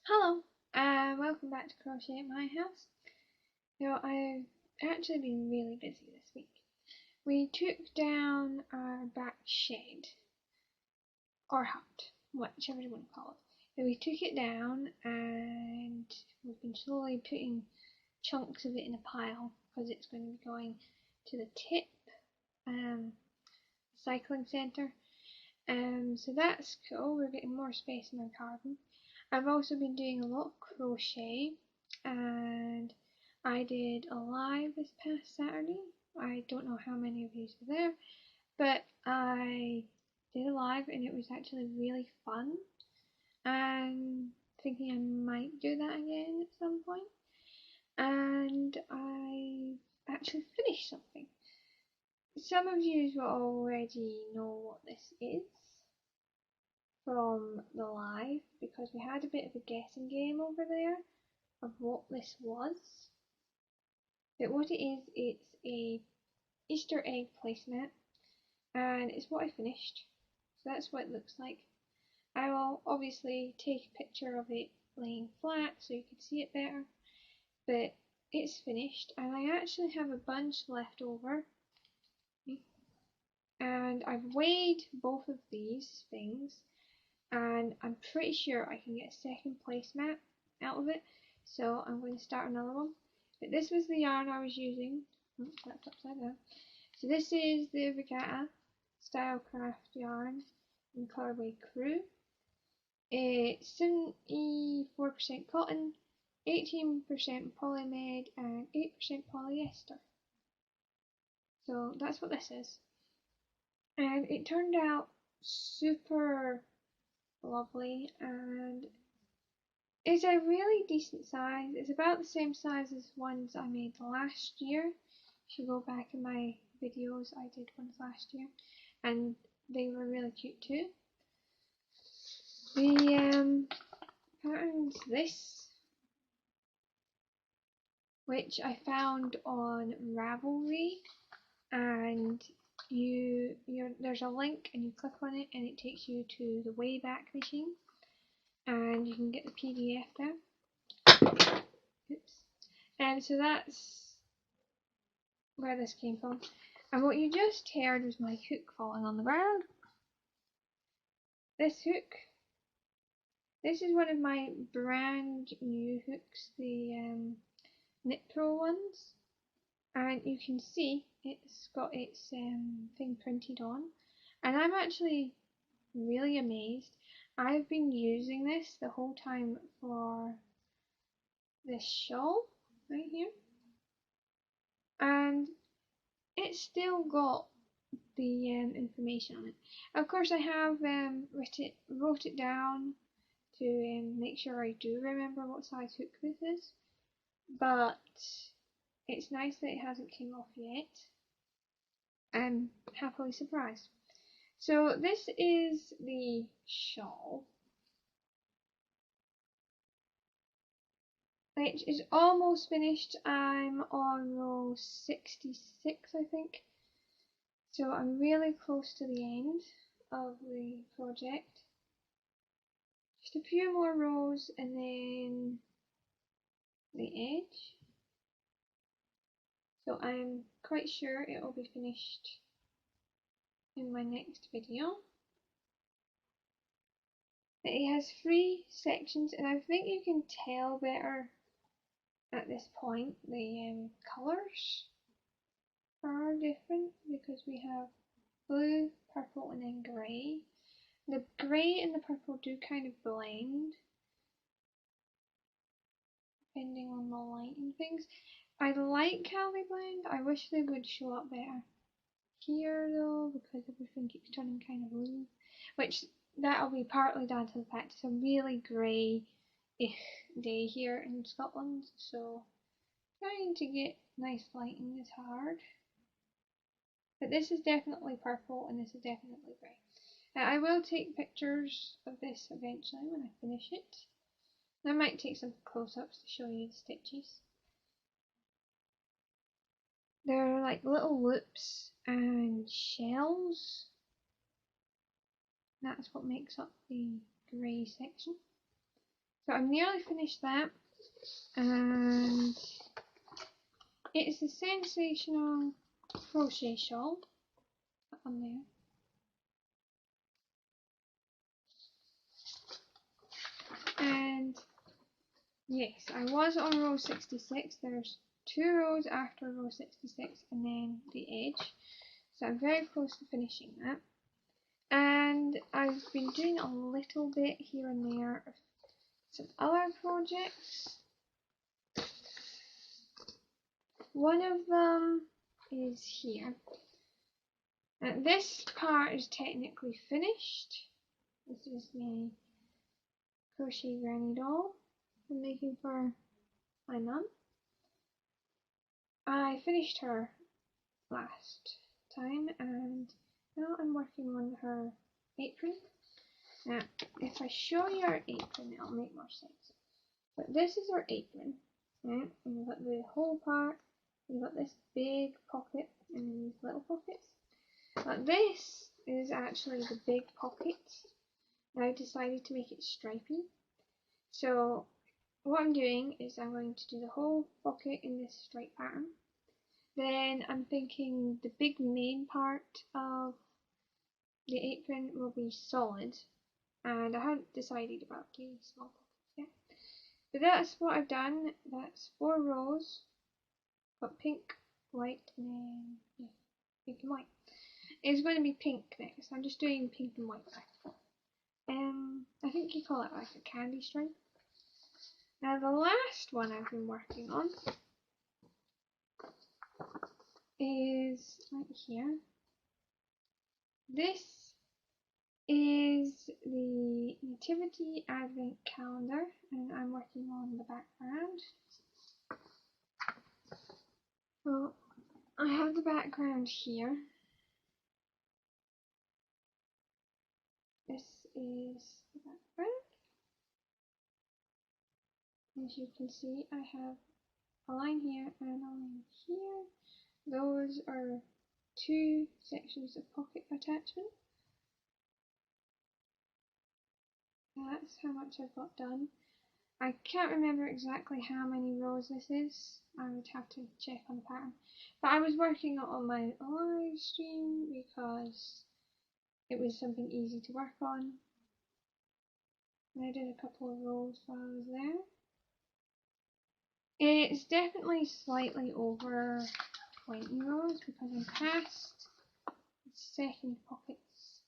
Hello, and welcome back to Crochet at My House. Now, I've actually been really busy this week. We took down our back shed, or hut, whichever you want to call it. And we took it down, and we've been slowly putting chunks of it in a pile, because it's going to be going to the tip cycling centre. So that's cool, we're getting more space in our garden. I've also been doing a lot of crochet, and I did a live this past Saturday. I don't know how many of you were there, but I did a live and it was actually really fun. I'm thinking I might do that again at some point. And I actually finished something. Some of you will already know what this is from the live, because we had a bit of a guessing game over there of what this was. But what it is, it's a Easter egg placemat, and it's what I finished. So that's what it looks like. I will obviously take a picture of it laying flat so you can see it better, but it's finished, and I actually have a bunch left over. And I've weighed both of these things, and I'm pretty sure I can get a second placemat out of it, so I'm going to start another one. But this was the yarn I was using. Oops, that's upside down. So this is the Regatta Stylecraft yarn in colorway Crew. It's 74% cotton, 18% polyamide, and 8% polyester. So that's what this is. And it turned out super lovely, and it's a really decent size. It's about the same size as ones I made last year. If you go back in my videos, I did ones last year, and they were really cute too. The pattern's this, which I found on Ravelry, and there's a link and you click on it and it takes you to the Wayback Machine, and you can get the PDF there. Oops. And so that's where this came from. And what you just heard was my hook falling on the ground. This hook, this is one of my brand new hooks, the Knit Pro ones, and you can see it's got its thing printed on, and I'm actually really amazed. I've been using this the whole time for this shawl right here, and it's still got the information on it. Of course, I have wrote it down to make sure I do remember what size hook this is, but it's nice that it hasn't came off yet. I'm happily surprised. So this is the shawl, which is almost finished. I'm on row 66, I think. So I'm really close to the end of the project. Just a few more rows and then the edge. So I'm quite sure it will be finished in my next video. It has 3 sections, and I think you can tell better at this point. The colours are different because we have blue, purple, and then grey. The grey and the purple do kind of blend depending on the light and things. I like how they blend. I wish they would show up better here though, because everything keeps turning kind of blue, which that'll be partly down to the fact it's a really grey-ish day here in Scotland, so trying to get nice lighting is hard. But this is definitely purple and this is definitely grey. I will take pictures of this eventually when I finish it. I might take some close-ups to show you the stitches. There are like little loops and shells. That's what makes up the grey section. So I've nearly finished that, and it's the Sensational crochet shawl up on there. And yes, I was on row 66. There's 2 rows after row 66 and then the edge. So I'm very close to finishing that. And I've been doing a little bit here and there of some other projects. One of them is here. This part is technically finished. This is my crochet granny doll I'm making for my mum. I finished her last time and now I'm working on her apron. Now, if I show you our apron, it'll make more sense. But this is our apron. Right? And we've got the whole part, we've got this big pocket and then these little pockets. But this is actually the big pocket. I decided to make it stripy. So what I'm doing is I'm going to do the whole pocket in this stripe pattern. Then I'm thinking the big main part of the apron will be solid, and I haven't decided about the small pockets yet. But that's what I've done. That's 4 rows. Got pink, white, and then yeah, pink and white. It's going to be pink next. I'm just doing pink and white back. I think you call it like a candy stripe. Now the last one I've been working on is right here. This is the Nativity Advent Calendar, and I'm working on the background. So I have the background here. This is the background. As you can see, I have a line here and a line here. Those are 2 sections of pocket attachment. That's how much I've got done. I can't remember exactly how many rows this is. I would have to check on the pattern. But I was working on my live stream because it was something easy to work on. And I did a couple of rows while I was there. It's definitely slightly over 20 rows because I'm past the second pockets.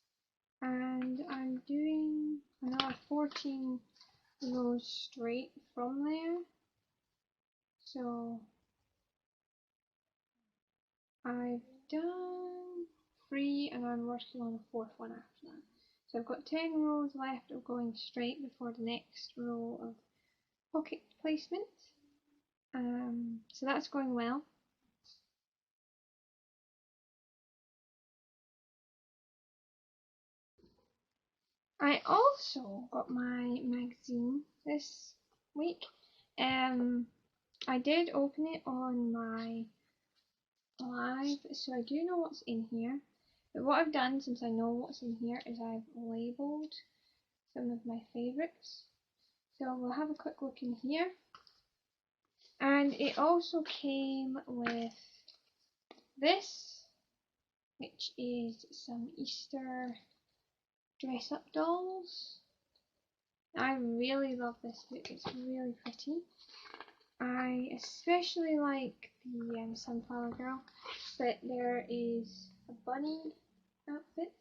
And I'm doing another 14 rows straight from there. So I've done 3 and I'm working on the 4th one after that. So I've got 10 rows left of going straight before the next row of pocket placement. So that's going well. I also got my magazine this week. I did open it on my live, so I do know what's in here. But what I've done, since I know what's in here, is I've labelled some of my favourites. So we'll have a quick look in here. And it also came with this, which is some Easter dress-up dolls. I really love this book, it's really pretty. I especially like the Sunflower Girl, but there is a bunny outfit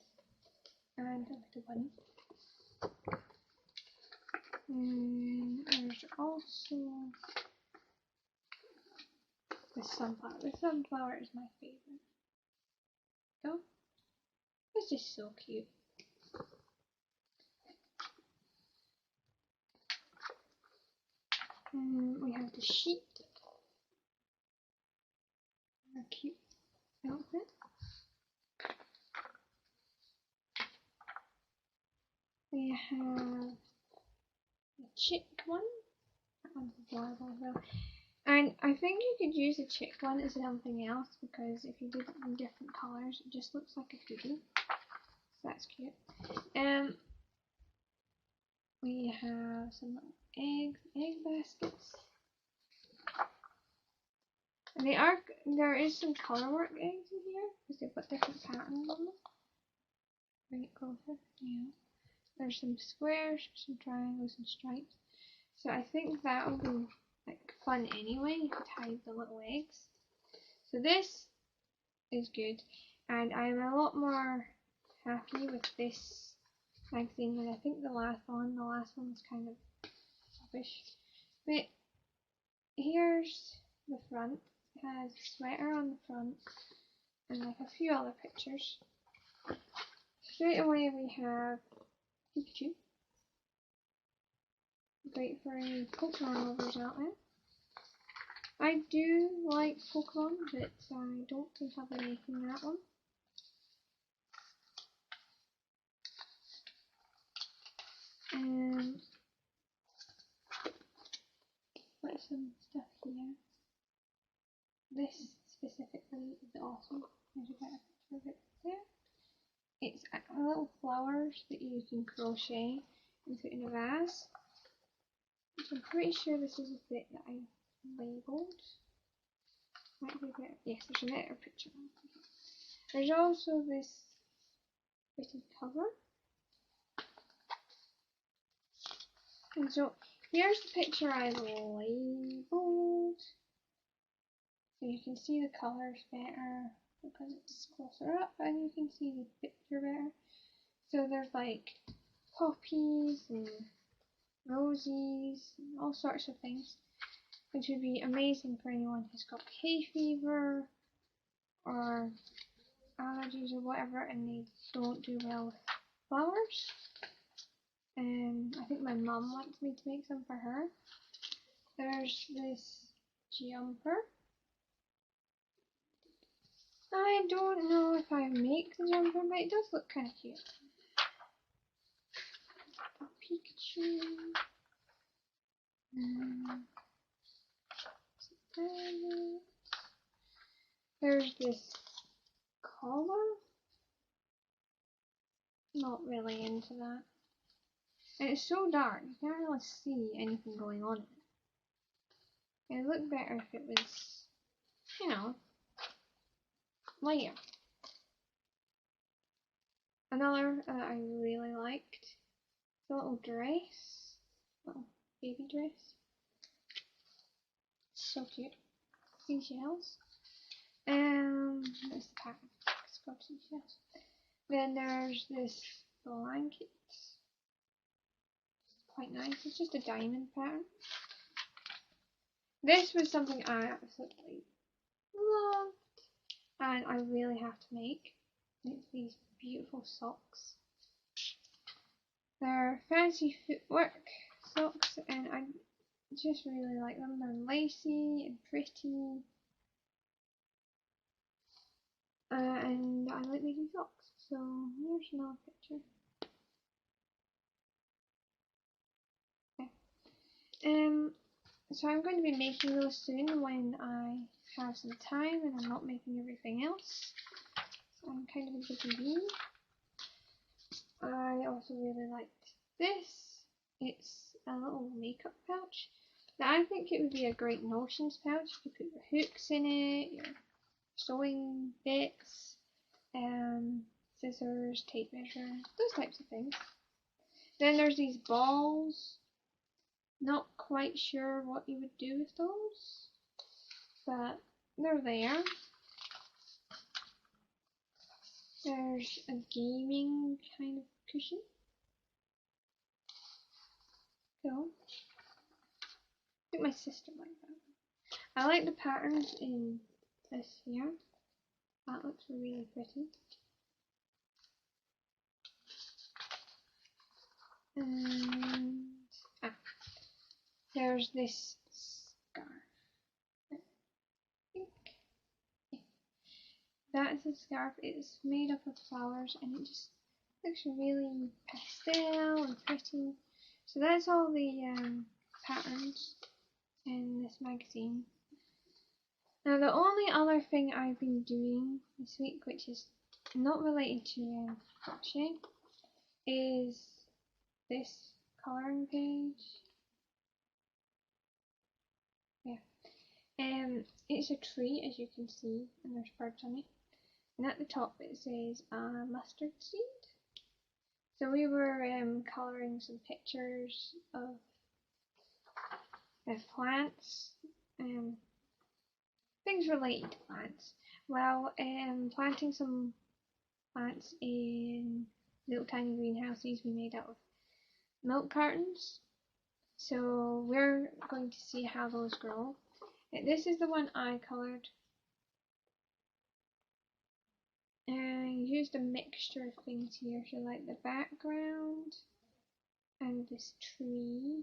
and a little bunny. And there's also the sunflower. The sunflower is my favourite. Oh, it's just so cute. And we have the sheep. A cute outfit. We have the chick one. That one's adorable as well. And I think you could use the chick one as something else because if you did it in different colours, it just looks like a hoodie. So that's cute. we have some little egg baskets. And there is some colourwork eggs in here because they've got different patterns on them. Bring it closer. Yeah. There's some squares, some triangles and stripes. So I think that'll be like fun anyway. You could hide the little eggs. So this is good, and I'm a lot more happy with this magazine than I think the last one. The last one was kind of rubbish. But here's the front. It has a sweater on the front and like a few other pictures. Straight away we have Pikachu. Great for any Pokemon lovers out there. I do like Pokemon, but I don't think I'll be making that one. Put some stuff here. This specifically is awesome. There's a better picture of it there. It's little flowers that you can crochet and put in a vase. Which I'm pretty sure this is a bit that I labelled. Might be better. Yes, there's a better picture. There's also this pretty cover. And so here's the picture I labelled. So you can see the colours better because it's closer up and you can see the picture better. So there's like poppies and roses and all sorts of things, which would be amazing for anyone who's got hay fever or allergies or whatever and they don't do well with flowers. I think my mum wants me to make some for her. There's this jumper. I don't know if I make the jumper, but it does look kind of cute. Pikachu. There's this collar. Not really into that. And it's so dark, you can't really see anything going on in it. It'd look better if it was, you know, lighter. Another that I really liked, the little dress, little baby dress. So cute. Seashells. There's the pattern. It's called seashells. Then there's this blanket. It's quite nice. It's just a diamond pattern. This was something I absolutely loved and I really have to make. It's these beautiful socks. They're fancy footwork socks and I just really like them. They're lacy and pretty. And I like making socks. So here's another picture. Okay. So I'm going to be making those soon when I have some time and I'm not making everything else. So I'm kind of a busy bee. I also really liked this. It's a little makeup pouch. Now I think it would be a great notions pouch. You could put your hooks in it, your sewing bits, scissors, tape measure, those types of things. Then there's these balls. Not quite sure what you would do with those, but they're there. There's a gaming kind of cushion. So, I think my sister liked that. I like the patterns in this here. That looks really pretty. And there's this scarf. I think that's a scarf. It's made up of flowers and it just looks really pastel and pretty. So that's all the patterns in this magazine. Now the only other thing I've been doing this week, which is not related to crochet, is this colouring page. Yeah. It's a tree, as you can see, and there's birds on it. And at the top it says mustard seed. So we were colouring some pictures of plants, things related to plants. Well, planting some plants in little tiny greenhouses we made out of milk cartons. So we're going to see how those grow. This is the one I coloured. And I used a mixture of things here. So like the background and this tree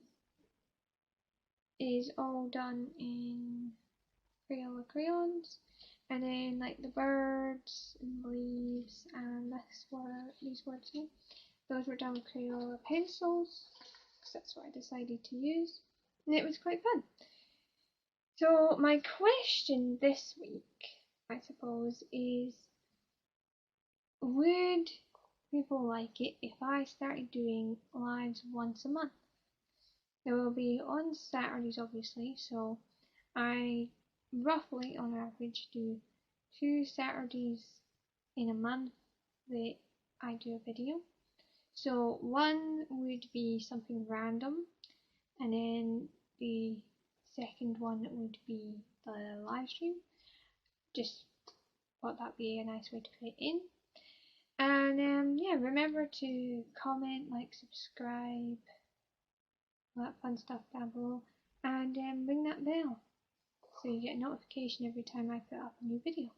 is all done in Crayola crayons. And then like the birds and the leaves and these words here, those were done with Crayola pencils, because that's what I decided to use. And it was quite fun. So my question this week, I suppose, is would people like it if I started doing lives once a month? They will be on Saturdays, obviously, so I roughly on average do 2 Saturdays in a month that I do a video. So one would be something random, and then the second one would be the live stream. Just thought that'd be a nice way to fit it in. And yeah, remember to comment, like, subscribe, all that fun stuff down below, and ring that bell so you get a notification every time I put up a new video.